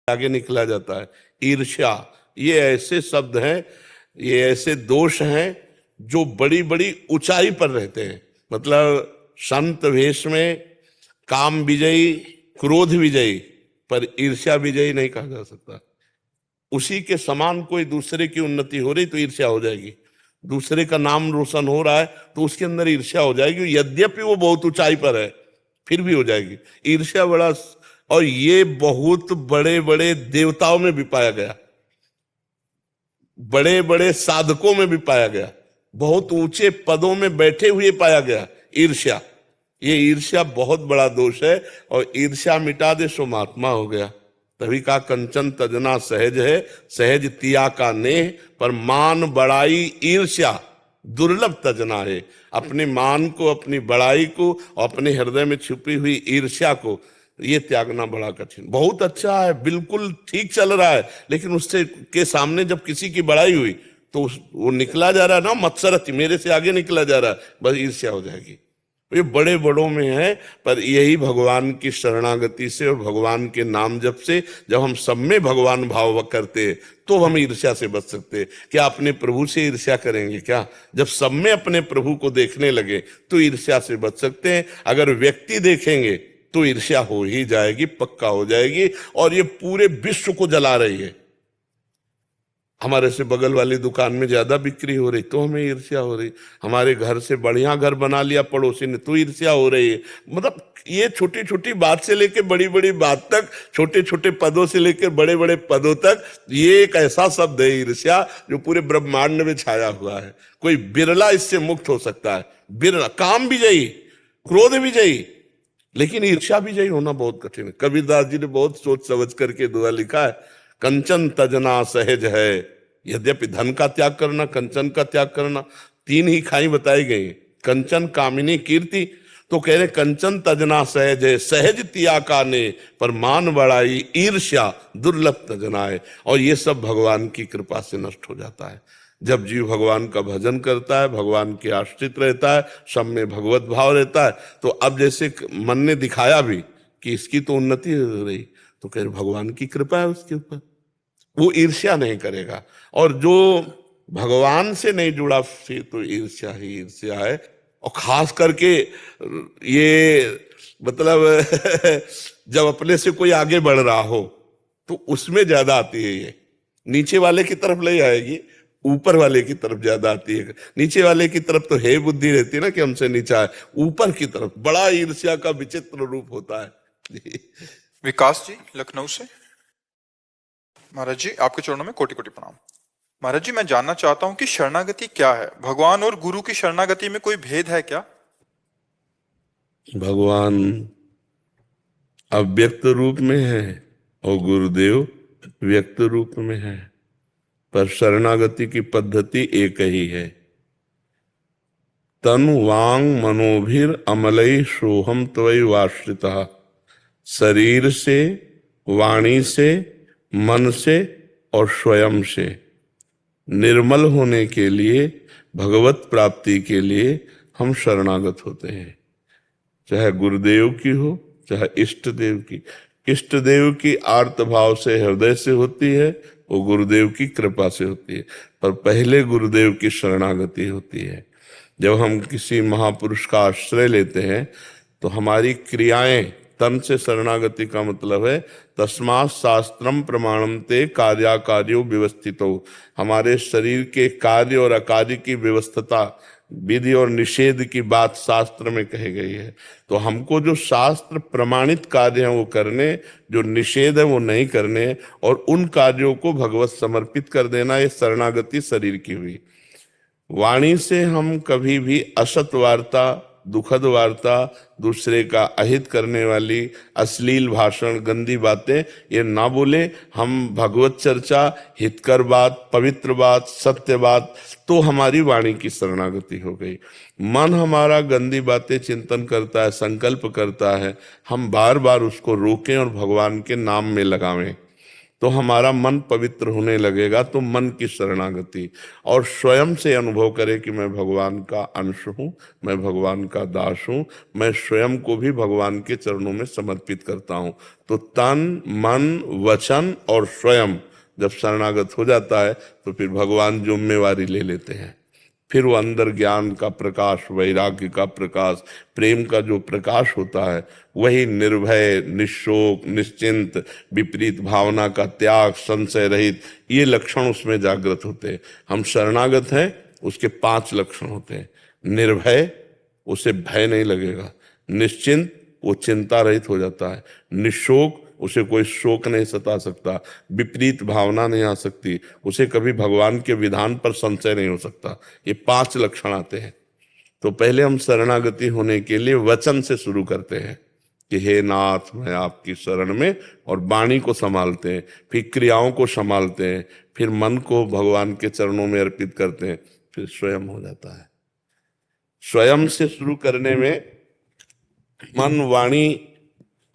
आगे निकला जाता है। ईर्ष्या, ये ऐसे शब्द हैं, ये ऐसे दोष हैं जो बड़ी बड़ी ऊंचाई पर रहते हैं। मतलब संत वेश में काम विजयी, क्रोध विजयी, पर ईर्ष्या विजयी नहीं कहा जा सकता। उसी के समान कोई दूसरे की उन्नति हो रही तो ईर्ष्या हो जाएगी, दूसरे का नाम रोशन हो रहा है तो उसके अंदर ईर्ष्या हो जाएगी, यद्यपि वो बहुत ऊंचाई पर है फिर भी हो जाएगी ईर्ष्या। बड़ा, और ये बहुत बड़े बड़े देवताओं में भी पाया गया, बड़े बड़े साधकों में भी पाया गया, बहुत ऊंचे पदों में बैठे हुए पाया गया ईर्ष्या। ये ईर्ष्या बहुत बड़ा दोष है, और ईर्ष्या मिटा दे सो महात्मा हो गया। तभी का कंचन तजना सहज है, सहज तिया का नेह, पर मान बड़ाई ईर्ष्या दुर्लभ तजना है। अपने मान को, अपनी बड़ाई को, अपने हृदय में छुपी हुई ईर्ष्या को, ये त्यागना बड़ा कठिन। बहुत अच्छा है, बिल्कुल ठीक चल रहा है, लेकिन उससे के सामने जब किसी की बड़ाई हुई तो वो निकला जा रहा है ना, मत्सरति, मेरे से आगे निकला जा रहा है, बस ईर्ष्या हो जाएगी। ये बड़े बड़ों में है, पर यही भगवान की शरणागति से और भगवान के नाम जप से जब हम सब में भगवान भाव करते तो हम ईर्ष्या से बच सकते। क्या अपने प्रभु से ईर्ष्या करेंगे क्या? जब सब में अपने प्रभु को देखने लगे तो ईर्ष्या से बच सकते हैं। अगर व्यक्ति देखेंगे तो ईर्ष्या हो ही जाएगी, पक्का हो जाएगी, और ये पूरे विश्व को जला रही है। हमारे से बगल वाली दुकान में ज्यादा बिक्री हो रही तो हमें ईर्ष्या हो रही, हमारे घर से बढ़िया घर बना लिया पड़ोसी ने तो ईर्ष्या हो रही है। मतलब ये छोटी छोटी बात से लेकर बड़ी बड़ी बात तक, छोटे छोटे पदों से लेकर बड़े बड़े पदों तक, ये एक ऐसा शब्द है ईर्ष्या जो पूरे ब्रह्मांड में छाया हुआ है। कोई बिरला इससे मुक्त हो सकता है, बिरला। काम विजयी, क्रोध विजयी, लेकिन ईर्ष्या विजयी होना बहुत कठिन है। कबीरदास जी ने बहुत सोच समझ करके दुआ लिखा है, कंचन तजना सहज है। यद्यपि धन का त्याग करना, कंचन का त्याग करना, तीन ही खाई बताई गई, कंचन कामिनी कीर्ति, तो कह रहे कंचन तजना सहज है, सहज तिया का ने, पर मान बड़ाई ईर्ष्या दुर्लभ तजना है। और ये सब भगवान की कृपा से नष्ट हो जाता है। जब जीव भगवान का भजन करता है, भगवान के आश्रित रहता है, सब में भगवत भाव रहता है, तो अब जैसे मन ने दिखाया भी कि इसकी तो उन्नति हो रही, तो कह रहे भगवान की कृपा है उसके ऊपर, वो ईर्ष्या नहीं करेगा। और जो भगवान से नहीं जुड़ा फिर तो ईर्ष्या ही ईर्ष्या है। और खास करके ये मतलब जब अपने से कोई आगे बढ़ रहा हो तो उसमें ज्यादा आती है। ये नीचे वाले की तरफ ले आएगी, ऊपर वाले की तरफ ज्यादा आती है। नीचे वाले की तरफ तो है बुद्धि रहती है ना कि हमसे नीचा है, ऊपर की तरफ बड़ा ईर्ष्या का विचित्र रूप होता है। विकास जी लखनऊ से। महाराज जी आपके चरणों में कोटि कोटि प्रणाम। महाराज जी मैं जानना चाहता हूं कि शरणागति क्या है? भगवान और गुरु की शरणागति में कोई भेद है क्या? भगवान अव्यक्त रूप में है और गुरुदेव व्यक्त रूप में है, पर शरणागति की पद्धति एक ही है। तन वांग मनोभिर अमलई सोहम त्वयि वाश्रितः। शरीर से, वाणी से, मन से और स्वयं से निर्मल होने के लिए, भगवत प्राप्ति के लिए हम शरणागत होते हैं। चाहे गुरुदेव की हो, चाहे इष्ट देव की। इष्ट देव की आर्त भाव से, हृदय से होती है, वो गुरुदेव की कृपा से होती है, पर पहले गुरुदेव की शरणागति होती है। जब हम किसी महापुरुष का आश्रय लेते हैं तो हमारी क्रियाएं, तन से शरणागति का मतलब है तस्मात् शास्त्रम प्रमाणम ते कार्याकार्यो व्यवस्थितो। हमारे शरीर के कार्य और अकार्य की व्यवस्था, विधि और निषेध की बात शास्त्र में कही गई है। तो हमको जो शास्त्र प्रमाणित कार्य हैं वो करने, जो निषेध है वो नहीं करने, और उन कार्यों को भगवत समर्पित कर देना, ये शरणागति शरीर की हुई। वाणी से हम कभी भी असत वार्ता, दुखद वार्ता, दूसरे का अहित करने वाली अश्लील भाषण, गंदी बातें ये ना बोले। हम भगवत चर्चा, हितकर बात, पवित्र बात, सत्य बात, तो हमारी वाणी की शरणागति हो गई। मन हमारा गंदी बातें चिंतन करता है, संकल्प करता है, हम बार बार उसको रोकें और भगवान के नाम में लगावें, तो हमारा मन पवित्र होने लगेगा। तो मन की शरणागति, और स्वयं से अनुभव करें कि मैं भगवान का अंश हूँ, मैं भगवान का दास हूँ, मैं स्वयं को भी भगवान के चरणों में समर्पित करता हूँ। तो तन, मन, वचन और स्वयं जब शरणागत हो जाता है तो फिर भगवान जिम्मेवारी ले लेते हैं। फिर वो अंदर ज्ञान का प्रकाश, वैराग्य का प्रकाश, प्रेम का जो प्रकाश होता है, वही निर्भय, निशोक, निश्चिंत, विपरीत भावना का त्याग, संशय रहित, ये लक्षण उसमें जागृत होते हैं। हम शरणागत हैं, उसके 5 लक्षण होते हैं। निर्भय, उसे भय नहीं लगेगा। निश्चिंत, वो चिंता रहित हो जाता है। निशोक, उसे कोई शोक नहीं सता सकता। विपरीत भावना नहीं आ सकती, उसे कभी भगवान के विधान पर संशय नहीं हो सकता। ये 5 लक्षण आते हैं। तो पहले हम शरणागति होने के लिए वचन से शुरू करते हैं कि हे नाथ, मैं आपकी शरण में, और वाणी को संभालते हैं, फिर क्रियाओं को संभालते हैं, फिर मन को भगवान के चरणों में अर्पित करते हैं, फिर स्वयं हो जाता है। स्वयं से शुरू करने में मन, वाणी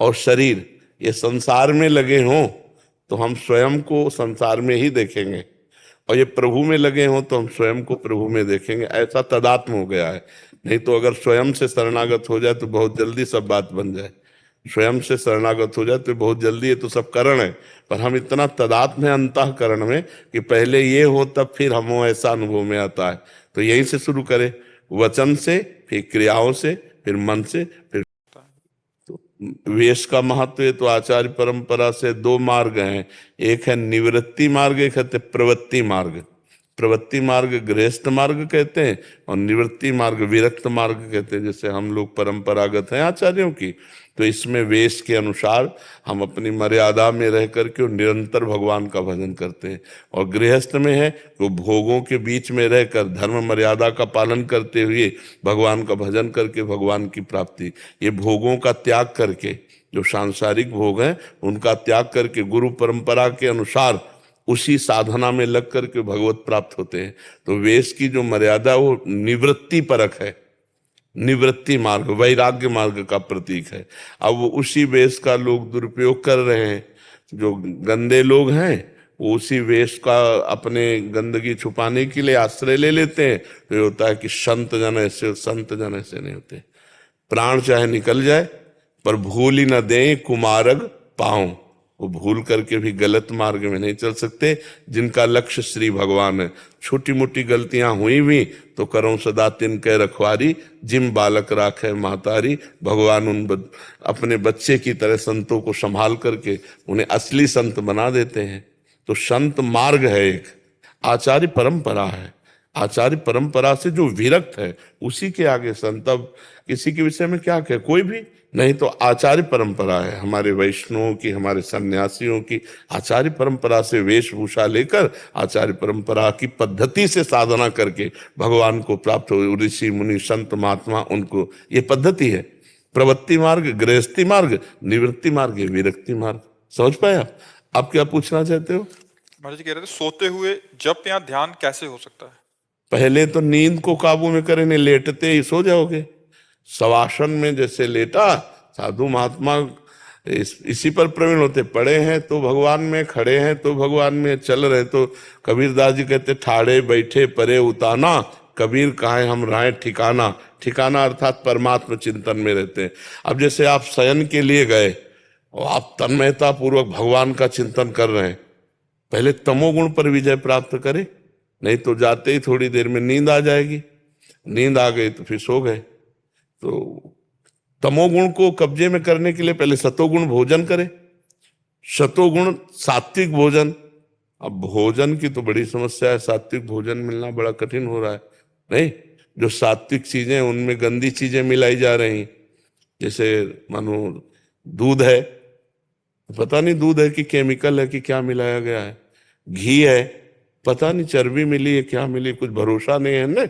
और शरीर ये संसार में लगे हों तो हम स्वयं को संसार में ही देखेंगे, और ये प्रभु में लगे हों तो हम स्वयं को प्रभु में देखेंगे। ऐसा तदात्म हो गया है। नहीं तो अगर स्वयं से शरणागत हो जाए तो बहुत जल्दी सब बात बन जाए। स्वयं से शरणागत हो जाए तो बहुत जल्दी, ये तो सब करण है, पर हम इतना तदात्म है अंतःकरण में कि पहले ये हो तब फिर हम हो, ऐसा अनुभव में आता है। तो यहीं से शुरू करें, वचन से, फिर क्रियाओं से, फिर मन से, फिर वेश का महत्व है। तो आचार्य परंपरा से 2 मार्ग हैं, एक है निवृत्ति मार्ग, एक है प्रवृत्ति मार्ग। प्रवृत्ति मार्ग गृहस्थ मार्ग कहते हैं, और निवृत्ति मार्ग विरक्त मार्ग कहते हैं, जैसे हम लोग परंपरागत हैं आचार्यों की। तो इसमें वेश के अनुसार हम अपनी मर्यादा में रह करके निरंतर भगवान का भजन करते हैं, और गृहस्थ में है तो भोगों के बीच में रहकर धर्म मर्यादा का पालन करते हुए भगवान का भजन करके भगवान की प्राप्ति। ये भोगों का त्याग करके, जो सांसारिक भोग हैं उनका त्याग करके गुरु परंपरा के अनुसार उसी साधना में लग करके भगवत प्राप्त होते हैं। तो वेश की जो मर्यादा वो निवृत्ति परक है, निवृत्ति मार्ग, वैराग्य मार्ग का प्रतीक है। अब वो उसी वेश का लोग दुरुपयोग कर रहे हैं। जो गंदे लोग हैं वो उसी वेश का अपने गंदगी छुपाने के लिए आश्रय ले लेते हैं। तो ये होता है कि संत जन ऐसे, संत जन ऐसे नहीं होते। प्राण चाहे निकल जाए पर भूल ही न दें कुमार्ग पाऊं। वो भूल करके भी गलत मार्ग में नहीं चल सकते, जिनका लक्ष्य श्री भगवान है। छोटी मोटी गलतियां हुई भी तो करो सदा तिनके रखवारी, जिम बालक राखे महतारी। भगवान अपने बच्चे की तरह संतों को संभाल करके उन्हें असली संत बना देते हैं। तो संत मार्ग है एक, आचार्य परंपरा है। आचार्य परंपरा से जो विरक्त है उसी के आगे संत। अब किसी के विषय में क्या कहे, कोई भी नहीं, तो आचार्य परंपरा है हमारे वैष्णवों की, हमारे सन्यासियों की। आचार्य परंपरा से वेशभूषा लेकर आचार्य परंपरा की पद्धति से साधना करके भगवान को प्राप्त हो। ऋषि मुनि संत महात्मा, उनको ये पद्धति है। प्रवृत्ति मार्ग, गृहस्थी मार्ग, निवृत्ति मार्ग, विरक्ति मार्ग। समझ पाए आप क्या पूछना चाहते हो? महाराज जी कह रहे थे सोते हुए जप या ध्यान कैसे हो सकता है? पहले तो नींद को काबू में करें, नहीं लेटते ही सो जाओगे। शवासन में जैसे लेटा, साधु महात्मा इसी पर प्रवीण होते। पड़े हैं तो भगवान में, खड़े हैं तो भगवान में, चल रहे तो। कबीरदास जी कहते ठाड़े बैठे परे उताना, कबीर कहाँ हम राय ठिकाना। ठिकाना अर्थात परमात्मा चिंतन में रहते हैं। अब जैसे आप शयन के लिए गए और आप तन्मयता पूर्वक भगवान का चिंतन कर रहे हैं, पहले तमोगुण पर विजय प्राप्त करें, नहीं तो जाते ही थोड़ी देर में नींद आ जाएगी। नींद आ गई तो फिर सो गए। तो तमोगुण को कब्जे में करने के लिए पहले सतोगुण भोजन करें। सतोगुण सात्विक भोजन। अब भोजन की तो बड़ी समस्या है, सात्विक भोजन मिलना बड़ा कठिन हो रहा है। नहीं, जो सात्विक चीजें उनमें गंदी चीजें मिलाई जा रही, जैसे मानो दूध है, पता नहीं दूध है कि केमिकल है कि क्या मिलाया गया है। घी है, पता नहीं चर्बी मिली है क्या मिली, कुछ भरोसा नहीं है ना।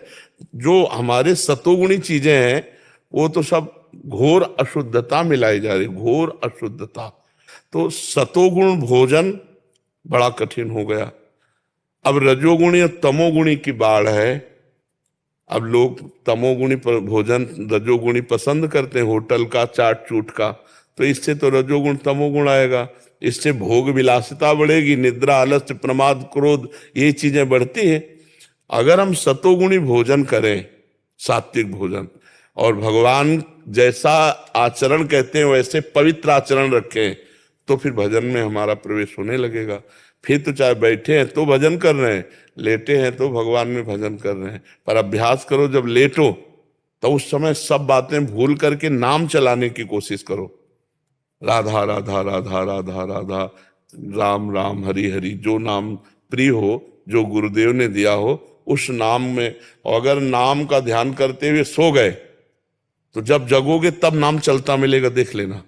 जो हमारे सतोगुणी चीजें हैं वो तो सब घोर अशुद्धता मिलाई जा रही, घोर अशुद्धता। तो सतोगुण भोजन बड़ा कठिन हो गया। अब रजोगुणी और तमोगुणी की बाढ़ है। अब लोग तमोगुणी पर भोजन रजोगुणी पसंद करते हैं, होटल का, चाट चूट का। तो इससे तो रजोगुण तमोगुण आएगा। इससे भोग विलासिता बढ़ेगी, निद्रा, आलस्य, प्रमाद, क्रोध, ये चीजें बढ़ती हैं। अगर हम सतोगुणी भोजन करें, सात्विक भोजन, और भगवान जैसा आचरण कहते हैं वैसे पवित्र आचरण रखें, तो फिर भजन में हमारा प्रवेश होने लगेगा। फिर तो चाहे बैठे हैं तो भजन कर रहे हैं, लेटे हैं तो भगवान में भजन कर रहे हैं। पर अभ्यास करो, जब लेटो तो उस समय सब बातें भूल करके नाम चलाने की कोशिश करो। राधा राधा राधा राधा राधा, राम राम, हरि हरि, जो नाम प्रिय हो, जो गुरुदेव ने दिया हो, उस नाम में। और अगर नाम का ध्यान करते हुए सो गए तो जब जगोगे तब नाम चलता मिलेगा, देख लेना।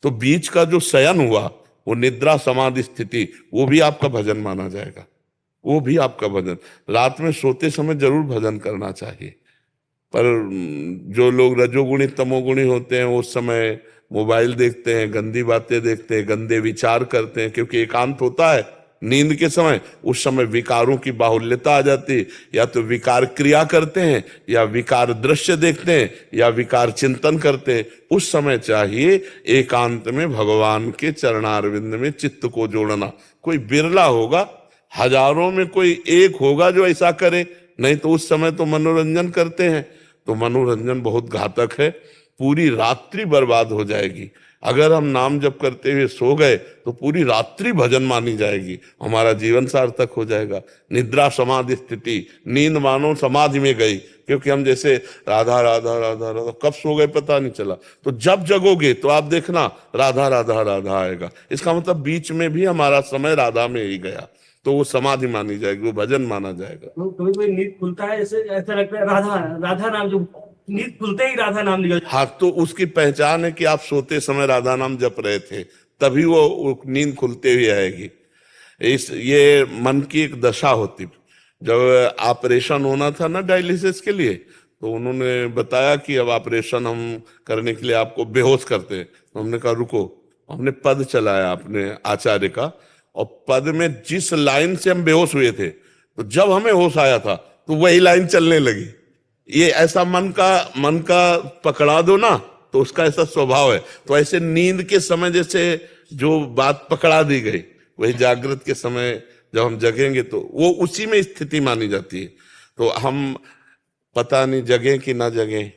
तो बीच का जो शयन हुआ, वो निद्रा समाधि स्थिति, वो भी आपका भजन माना जाएगा, वो भी आपका भजन। रात में सोते समय जरूर भजन करना चाहिए। पर जो लोग रजोगुणी तमोगुणी होते हैं, उस समय मोबाइल देखते हैं, गंदी बातें देखते हैं, गंदे विचार करते हैं, क्योंकि एकांत होता है नींद के समय। उस समय विकारों की बाहुल्यता आ जाती है, या तो विकार क्रिया करते हैं, या विकार दृश्य देखते हैं, या विकार चिंतन करते हैं। उस समय चाहिए एकांत में भगवान के चरणारविंद में चित्त को जोड़ना। कोई बिरला होगा, हजारों में कोई एक होगा जो ऐसा करे, नहीं तो उस समय तो मनोरंजन करते हैं। तो मनोरंजन बहुत घातक है, पूरी रात्रि बर्बाद हो जाएगी। अगर हम नाम जप करते हुए सो गए तो पूरी रात्रि भजन मानी जाएगी, हमारा जीवन सार्थक हो जाएगा। निद्रा समाधि स्थिति, नींद मानो समाधि में गई, क्योंकि हम जैसे राधा राधा राधा राधा कब सो गए पता नहीं चला। तो जब जगोगे तो आप देखना राधा राधा राधा आएगा, इसका मतलब बीच में भी हमारा समय राधा में ही गया, तो वो समाधि मानी जाएगी, वो भजन माना जाएगा। तो कभी कोई नींद खुलता है, जैसे ऐसा लगता है राधा राधा नाम, जो नींद खुलते ही राधा नाम निकल। हाँ, तो उसकी पहचान है कि आप सोते समय राधा नाम जप रहे थे, तभी वो नींद खुलते हुए आएगी। ये मन की एक दशा होती। जब ऑपरेशन होना था ना डायलिसिस के लिए, तो उन्होंने बताया कि अब ऑपरेशन हम करने के लिए आपको बेहोश करते हैं। तो हमने कहा रुको, हमने पद चलाया अपने आचार्य का, और पद में जिस लाइन से हम बेहोश हुए थे, तो जब हमें होश आया था तो वही लाइन चलने लगी। ये ऐसा मन का पकड़ा दो ना, तो उसका ऐसा स्वभाव है। तो ऐसे नींद के समय जैसे जो बात पकड़ा दी गई, वही जागृत के समय जब हम जगेंगे तो वो उसी में स्थिति मानी जाती है। तो हम पता नहीं जगें कि ना जगें,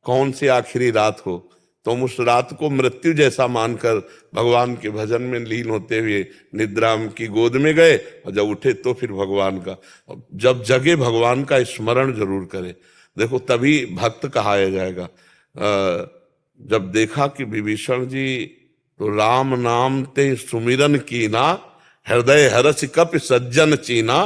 कौन सी आखिरी रात हो, तो हम उस रात को मृत्यु जैसा मानकर भगवान के भजन में लीन होते हुए निद्रा की गोद में गए, और जब उठे तो फिर भगवान का, जब जगे भगवान का स्मरण जरूर करें। देखो तभी भक्त कहाया जाएगा। जब देखा कि विभीषण जी तो राम नाम ते सुमिरन कीना, हृदय हरस कपि सज्जन चीना,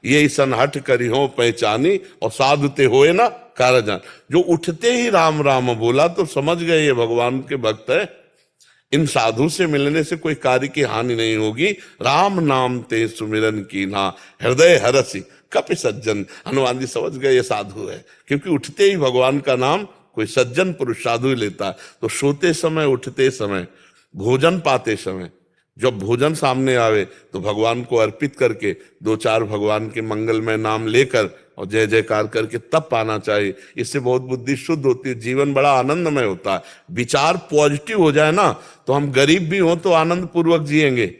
ये सन हट करी हो पहचानी, और साधु ते होए ना कारजान। जो उठते ही राम राम बोला तो समझ गए ये भगवान के भक्त है, इन साधु से मिलने से कोई कार्य की हानि नहीं होगी। राम नाम ते सुमिरन की ना, हृदय हरसी कपि सज्जन। हनुमान जी समझ गए ये साधु है, क्योंकि उठते ही भगवान का नाम कोई सज्जन पुरुष साधु ही लेता है। तो सोते समय, उठते समय, भोजन पाते समय, जब भोजन सामने आवे तो भगवान को अर्पित करके दो चार भगवान के मंगलमय नाम लेकर और जय जयकार करके तब पाना चाहिए। इससे बहुत बुद्धि शुद्ध होती है, जीवन बड़ा आनंदमय होता है। विचार पॉजिटिव हो जाए ना, तो हम गरीब भी हो तो आनंद पूर्वक जिएंगे,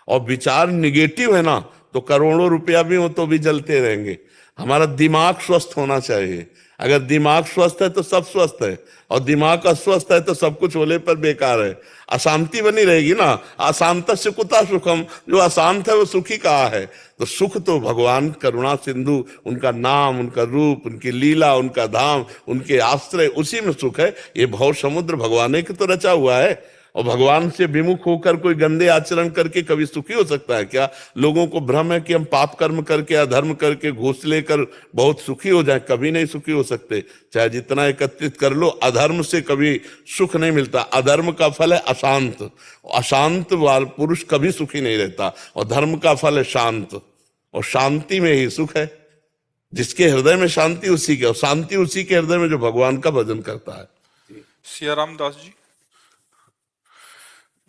और विचार निगेटिव है ना, तो करोड़ों रुपया भी हो तो भी जलते रहेंगे। हमारा दिमाग स्वस्थ होना चाहिए। अगर दिमाग स्वस्थ है तो सब स्वस्थ है, और दिमाग अस्वस्थ है तो सब कुछ होने पर बेकार है। अशांति बनी रहेगी ना, अशांत से कुता सुखम, जो अशांत है वो सुखी कहा है। तो सुख तो भगवान करुणा सिंधु, उनका नाम, उनका रूप, उनकी लीला, उनका धाम, उनके आश्रय, उसी में सुख है। ये भव समुद्र भगवान के तो रचा हुआ है, और भगवान से विमुख होकर कोई गंदे आचरण करके कभी सुखी हो सकता है क्या? लोगों को भ्रम है कि हम पाप कर्म करके, अधर्म करके, घूस लेकर बहुत सुखी हो जाए। कभी नहीं सुखी हो सकते, चाहे जितना एकत्रित कर लो, अधर्म से कभी सुख नहीं मिलता। अधर्म का फल है अशांत, अशांत पुरुष कभी सुखी नहीं रहता, और धर्म का फल है शांत, और शांति में ही सुख है। जिसके हृदय में शांति उसी के, और शांति उसी के हृदय में जो भगवान का भजन करता है। सियाराम दास जी।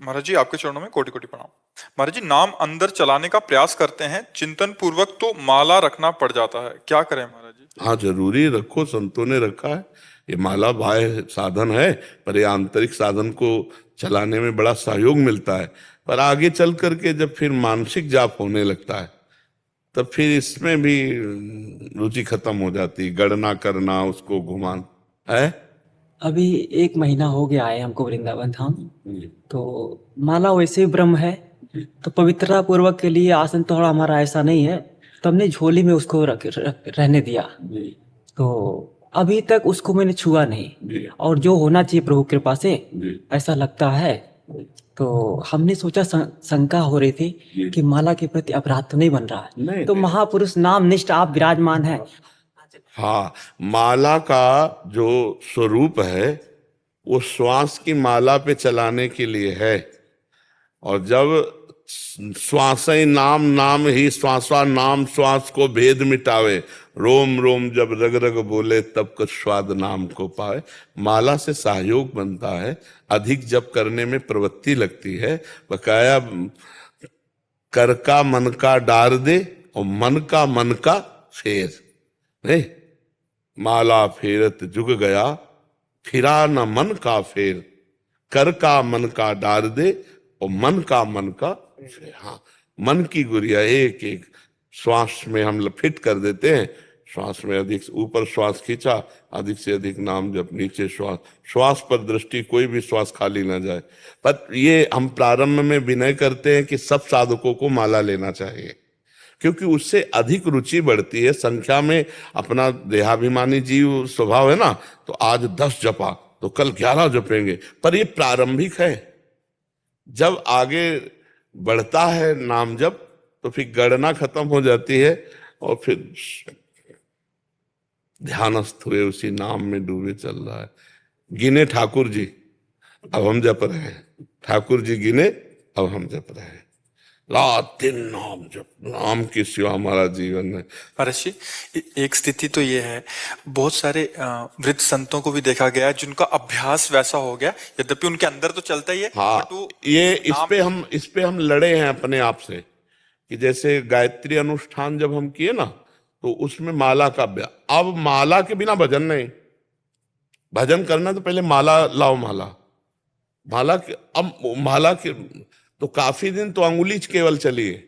महाराज जी आपके चरणों में कोटि कोटि प्रणाम। महाराज जी, नाम अंदर चलाने का प्रयास करते हैं, चिंतन पूर्वक तो माला रखना पड़ जाता है, क्या करें महाराज जी? हाँ, जरूरी रखो, संतों ने रखा है। ये माला बाह्य साधन है, पर ये आंतरिक साधन को चलाने में बड़ा सहयोग मिलता है। पर आगे चल करके जब फिर मानसिक जाप होने लगता है, तब फिर इसमें भी रुचि खत्म हो जाती, गणना करना, उसको घुमाना है। अभी 1 महीना हो गया है हमको वृंदावन धाम। तो माला वैसे ही ब्रह्म है, तो पवित्रता पूर्वक के लिए आसन थोड़ा हमारा ऐसा नहीं है, तो हमने झोली में उसको रहने दिया। तो अभी तक उसको मैंने छुआ नहीं, और जो होना चाहिए प्रभु कृपा से ऐसा लगता है। तो हमने सोचा, शंका हो रही थी कि माला के प्रति अपराध तो नहीं बन रहा है। नहीं, तो नहीं। महापुरुष नाम निष्ठ आप विराजमान है। हाँ, माला का जो स्वरूप है वो श्वास की माला पे चलाने के लिए है। और जब श्वास ही नाम, नाम ही श्वासा, नाम श्वास को भेद मिटावे, रोम रोम जब रग रग बोले तब कुछ स्वाद नाम को पाए। माला से सहयोग बनता है, अधिक जप करने में प्रवृत्ति लगती है। बकाया कर का मन का डार दे और मन का फेर, नहीं, माला फेरत जुग गया, फिरा न मन का फेर, कर का मन का डार दे और मन का फेर। हाँ, मन की गुड़िया एक एक श्वास में हम फिट कर देते हैं। श्वास में अधिक ऊपर श्वास खींचा, अधिक से अधिक नाम जब, नीचे श्वास पर दृष्टि, कोई भी श्वास खाली ना जाए। पर ये हम प्रारंभ में विनय करते हैं कि सब साधकों को माला लेना चाहिए, क्योंकि उससे अधिक रुचि बढ़ती है। संख्या में अपना देहाभिमानी जीव स्वभाव है ना, तो आज 10 जपा तो कल 11 जपेंगे, पर ये प्रारंभिक है। जब आगे बढ़ता है नाम जप, तो फिर गणना खत्म हो जाती है और फिर ध्यानस्थ हुए उसी नाम में डूबे चल रहा है। गिने ठाकुर जी, अब हम जप रहे हैं। ठाकुर जी गिने, अब हम जप रहे हैं। रात दिन नाम जप, नाम की सिवा हमारा जीवन है। महाराज जी, एक स्थिति तो ये है, बहुत सारे वृद्ध संतों को भी देखा गया है जिनका अभ्यास वैसा हो गया, यद्यपि उनके अंदर तो चलता ही है। हाँ, बट वो ये इस पे हम लड़े हैं अपने आप से, कि जैसे गायत्री अनुष्ठान जब हम किए ना, तो उसमें माला का अभ्यास। अब माला के बिना भजन नहीं, भजन करना तो पहले माला लाओ। अब माला के तो काफी दिन तो अंगुली केवल चली है,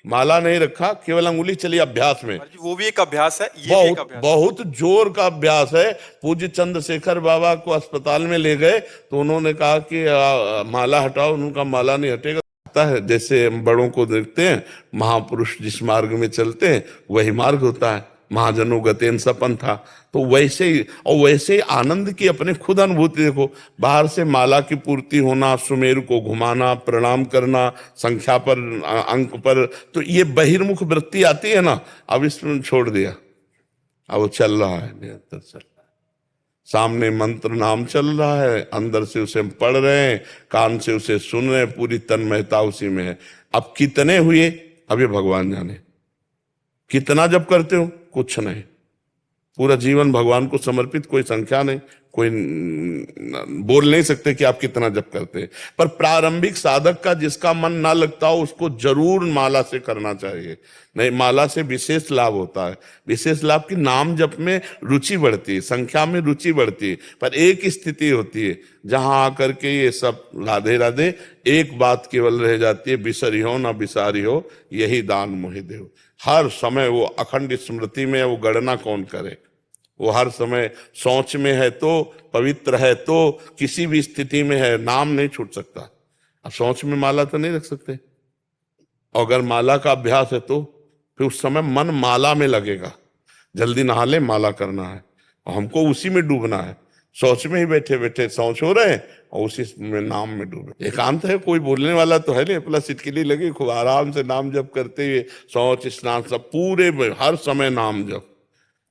माला नहीं रखा, केवल अंगुली चली अभ्यास में। महाराज जी, वो भी एक अभ्यास है, ये भी एक अभ्यास है। बहुत जोर का अभ्यास है। पूज्य चंद्रशेखर बाबा को अस्पताल में ले गए तो उन्होंने कहा कि माला हटाओ, उनका माला नहीं हटेगा। है जैसे हम बड़ों को देखते हैं, महापुरुष जिस मार्ग में चलते हैं वही मार्ग होता है। महाजनों गतेन सपन था, तो वैसे ही, और वैसे ही आनंद की अपने खुद अनुभूति देखो। बाहर से माला की पूर्ति होना, सुमेरु को घुमाना, प्रणाम करना, संख्या पर, अंक पर, तो ये बहिर्मुख वृत्ति आती है ना, अब इसमें छोड़ दिया। अब वो चल रहा है, निरंतर चल रहा है। सामने मंत्र नाम चल रहा है, अंदर से उसे हम पढ़ रहे हैं, कान से उसे सुन रहे हैं, पूरी तन्मयता उसी में है। अब कितने हुए, अब ये भगवान जाने। कितना जब करते हो, कुछ नहीं, पूरा जीवन भगवान को समर्पित, कोई संख्या नहीं, कोई बोल नहीं सकते कि आप कितना जप करते हैं। पर प्रारंभिक साधक का जिसका मन ना लगता हो, उसको जरूर माला से करना चाहिए। नहीं, माला से विशेष लाभ होता है। विशेष लाभ की नाम जप में रुचि बढ़ती है, संख्या में रुचि बढ़ती है। पर एक स्थिति होती है जहां आकर के ये सब राधे राधे, एक बात केवल रह जाती है, बिसरी हो ना बिसारी हो, यही दान मोहि देव। हर समय वो अखंड स्मृति में, वो गणना कौन करे। वो हर समय सोच में है तो, पवित्र है तो, किसी भी स्थिति में है, नाम नहीं छूट सकता। अब सोच में माला तो नहीं रख सकते, और अगर माला का अभ्यास है तो फिर उस समय मन माला में लगेगा। जल्दी नहा ले, माला करना है, और हमको उसी में डूबना है। सोच में ही बैठे बैठे सोच हो रहे हैं और उसी में नाम में डूबे। एकांत है, कोई बोलने वाला तो है नहीं, अपना सिटकिली लगी, खूब आराम से नाम जप करते हुए, सोच स्नान सब पूरे हर समय नाम जप।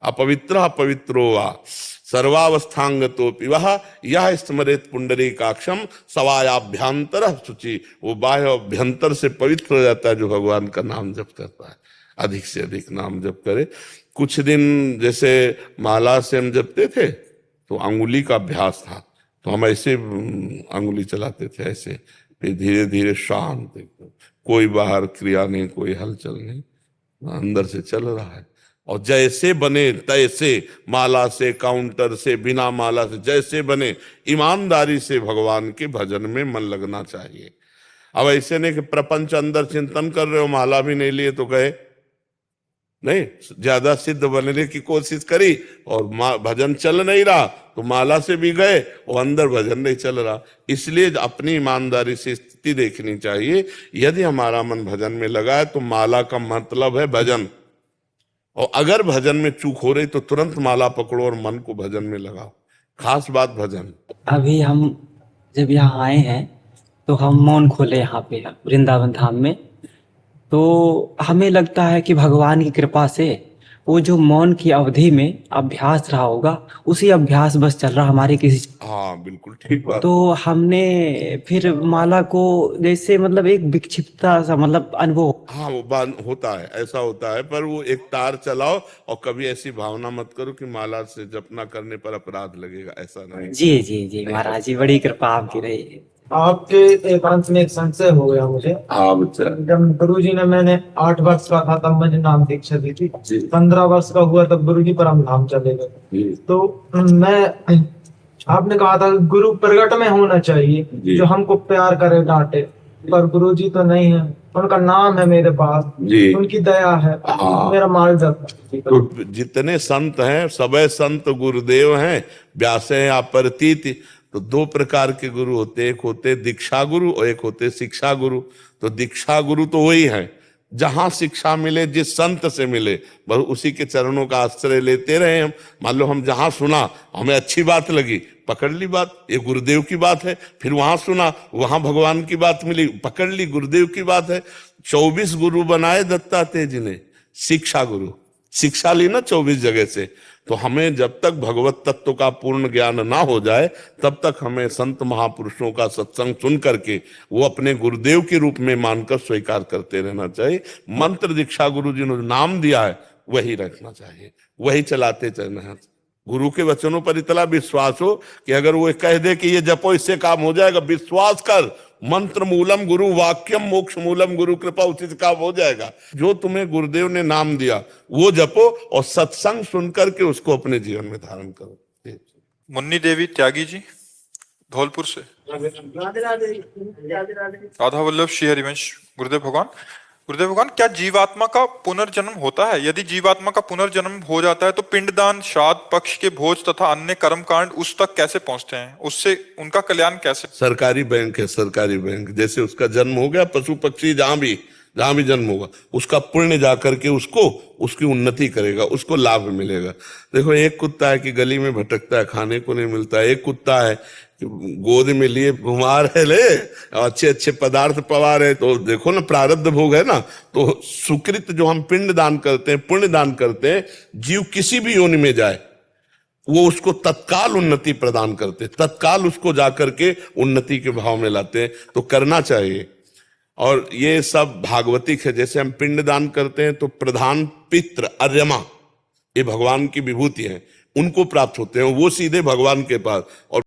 अपवित्रो वा सर्वावस्थांगतोपि वह यह स्मरेत पुंडरीकाक्षम सवायाभ्यंतर शुचि। वो बाह्य अभ्यंतर से पवित्र हो जाता है जो भगवान का नाम जप करता है। अधिक से अधिक नाम जप करे। कुछ दिन जैसे माला से हम जपते थे तो अंगुली का अभ्यास था, तो हम ऐसे अंगुली चलाते थे ऐसे, फिर धीरे धीरे शांत, कोई बाहर क्रिया नहीं, कोई हलचल नहीं, अंदर से चल रहा है। और जैसे बने तैसे, माला से, काउंटर से, बिना माला से, जैसे बने, ईमानदारी से भगवान के भजन में मन लगना चाहिए। अब ऐसे नहीं कि प्रपंच अंदर चिंतन कर रहे हो, माला भी नहीं लिए तो गए नहीं, ज्यादा सिद्ध बनने की कोशिश करी और भजन चल नहीं रहा तो माला से भी गए और अंदर भजन नहीं चल रहा। इसलिए अपनी ईमानदारी से स्थिति देखनी चाहिए। यदि हमारा मन भजन में लगा है तो माला का मतलब है भजन, और अगर भजन में चूक हो रही तो तुरंत माला पकड़ो और मन को भजन में लगाओ। खास बात भजन। अभी हम जब यहाँ आए हैं तो हम मौन खोले यहाँ पे वृंदावन धाम में, तो हमें लगता है कि भगवान की कृपा से वो जो मौन की अवधि में अभ्यास रहा होगा, उसी अभ्यास बस चल रहा हमारे किसी। हाँ बिल्कुल ठीक बात। तो हमने फिर माला को जैसे मतलब एक विक्षिप्तता सा मतलब अनुभव। हाँ वो बात होता है, ऐसा होता है, पर वो एक तार चलाओ और कभी ऐसी भावना मत करो कि माला से जपना करने पर अपराध लगेगा, ऐसा नहीं। जी जी जी महाराज जी, बड़ी कृपा आपकी रही। आपके एकांत में एक संशय हो गया मुझे। हाँ बच्चा। जब गुरुजी ने, मैंने 8 वर्ष का था तब मुझे नाम दीक्षा दी थी, 15 वर्ष का हुआ तब गुरुजी परम धाम चले गए। तो मैं, आपने कहा था गुरु प्रगट में होना चाहिए, जो हमको प्यार करे डांटे, पर गुरुजी तो नहीं है, उनका नाम है मेरे पास, उनकी दया है, मेरा माल जाता। तो जितने संत हैं सबे संत गुरुदेव हैं, व्यासे अपरतीत। तो 2 प्रकार के गुरु होते, एक होते दीक्षा गुरु और एक होते शिक्षा गुरु। तो दीक्षा गुरु तो वही है, जहां शिक्षा मिले, जिस संत से मिले बस उसी के चरणों का आश्रय लेते रहे हम। मान लो हम जहां सुना, हमें अच्छी बात लगी, पकड़ ली बात, ये गुरुदेव की बात है। फिर वहां सुना, वहां भगवान की बात मिली, पकड़ ली, गुरुदेव की बात है। 24 गुरु बनाए दत्तात्रेय ने, शिक्षा गुरु, शिक्षा ली ना 24 जगह से। तो हमें जब तक भगवत तत्व का पूर्ण ज्ञान ना हो जाए तब तक हमें संत महापुरुषों का सत्संग सुन करके वो अपने गुरुदेव के रूप में मानकर स्वीकार करते रहना चाहिए। मंत्र दीक्षा गुरु जी ने नाम दिया है वही रखना चाहिए, वही चलाते चलना है। गुरु के वचनों पर इतना विश्वास हो कि अगर वो कह दे कि ये जपो इससे काम हो जाएगा, विश्वास कर, मंत्र मूलम गुरु वाक्यम मोक्ष मूलम गुरु कृपा, उसी से काम हो जाएगा। जो तुम्हें गुरुदेव ने नाम दिया वो जपो और सत्संग सुनकर के उसको अपने जीवन में धारण करो। मुन्नी देवी त्यागी जी धौलपुर से। राधे राधे राधे राधे। राधा वल्लभ श्री हरिवंश। गुरुदेव भगवान, क्या जीवात्मा का पुनर्जन्म होता है? यदि जीवात्मा का पुनर्जन्म हो जाता है तो पिंडदान, श्राद्ध, पक्ष के भोज तथा अन्य कर्मकांड उस तक कैसे पहुंचते हैं? उससे उनका कल्याण कैसे? सरकारी बैंक है, सरकारी बैंक, जैसे उसका जन्म हो गया, पशु पक्षी जहां भी जन्म होगा, उसका पुण्य जाकर के उसको उसकी उन्नति करेगा, उसको लाभ मिलेगा। देखो एक कुत्ता है कि गली में भटकता है, खाने को नहीं मिलता है। एक कुत्ता है कि गोद में लिए घुमा रहे ले, अच्छे अच्छे पदार्थ पवा रहे, तो देखो ना प्रारब्ध भोग है ना। तो सुकृत जो हम पिंड दान करते हैं, पुण्य दान करते हैं, जीव किसी भी योनि में जाए वो उसको तत्काल उन्नति प्रदान करते, तत्काल उसको जाकर के उन्नति के भाव में लाते हैं। तो करना चाहिए। और ये सब भागवतिक है। जैसे हम पिंड दान करते हैं तो प्रधान पितृ अर्यमा, ये भगवान की विभूति है, उनको प्राप्त होते हैं, वो सीधे भगवान के पास। और